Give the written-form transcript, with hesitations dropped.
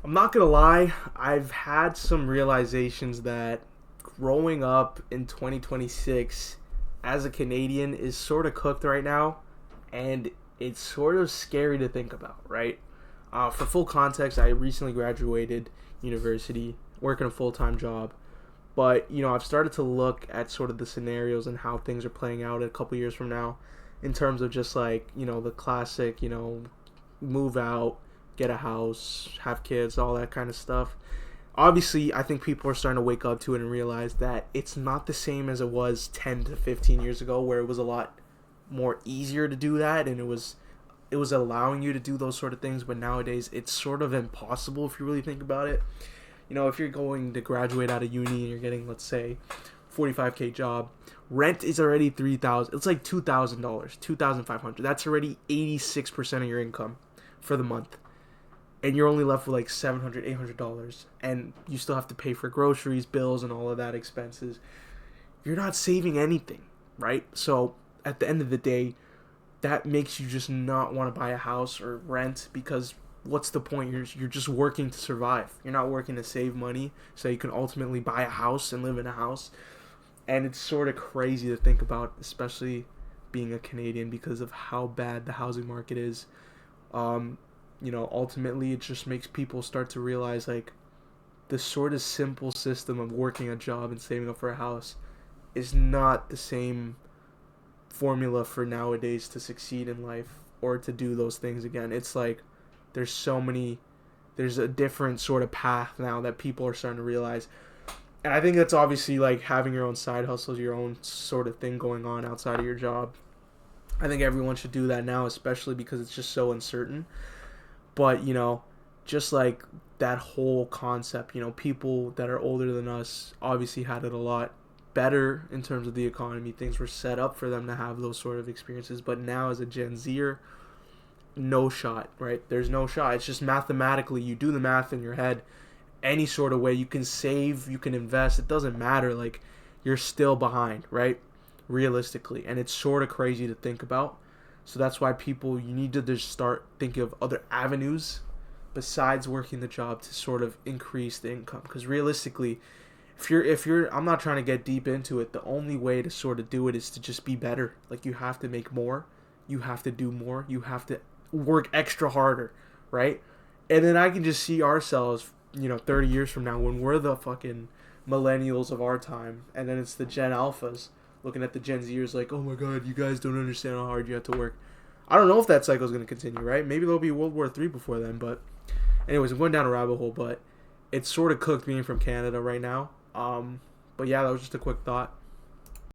I'm not gonna lie, I've had some realizations that growing up in 2026 as a Canadian is sort of cooked right now, and it's sort of scary to think about, right? For full context, I recently graduated university, working a full time job, but I've started to look at sort of the scenarios and how things are playing out a couple years from now, in terms of just like the classic, move out, get a house, have kids, all that kind of stuff. Obviously, I think people are starting to wake up to it and realize that it's not the same as it was 10 to 15 years ago, where it was a lot more easier to do that, and it was allowing you to do those sort of things. But nowadays it's sort of impossible if you really think about it. If you're going to graduate out of uni and you're getting, let's say, 45K job, rent is already 3,000. It's like $2,000, 2,500. That's already 86% of your income for the month, and you're only left with like $700, $800, and you still have to pay for groceries, bills, and all of that expenses. You're not saving anything, right? So at the end of the day, that makes you just not want to buy a house or rent, because what's the point? You're just working to survive. You're not working to save money so you can ultimately buy a house and live in a house. And it's sort of crazy to think about, especially being a Canadian, because of how bad the housing market is. Ultimately it just makes people start to realize, like, the sort of simple system of working a job and saving up for a house is not the same formula for nowadays to succeed in life or to do those things again. It's like there's so many there's a different sort of path now that people are starting to realize. And I think that's obviously like having your own side hustles, your own sort of thing going on outside of your job. I think everyone should do that now, especially because it's just so uncertain. But, just like that whole concept, people that are older than us obviously had it a lot better in terms of the economy. Things were set up for them to have those sort of experiences. But now, as a Gen Zer, no shot, right? There's no shot. It's just mathematically, you do the math in your head, any sort of way. You can save, you can invest. It doesn't matter. Like, you're still behind, right? Realistically. And it's sort of crazy to think about. So that's why you need to just start thinking of other avenues besides working the job to sort of increase the income. Because realistically, if you're I'm not trying to get deep into it, the only way to sort of do it is to just be better. Like, you have to make more, you have to do more, you have to work extra harder, right? And then I can just see ourselves, 30 years from now, when we're the fucking millennials of our time, and then it's the Gen Alphas looking at the Gen Zers like, oh my god, you guys don't understand how hard you have to work. I don't know if that cycle is going to continue, right? Maybe there'll be World War III before then, but anyways, I'm going down a rabbit hole, but it's sort of cooked being from Canada right now. But yeah, that was just a quick thought.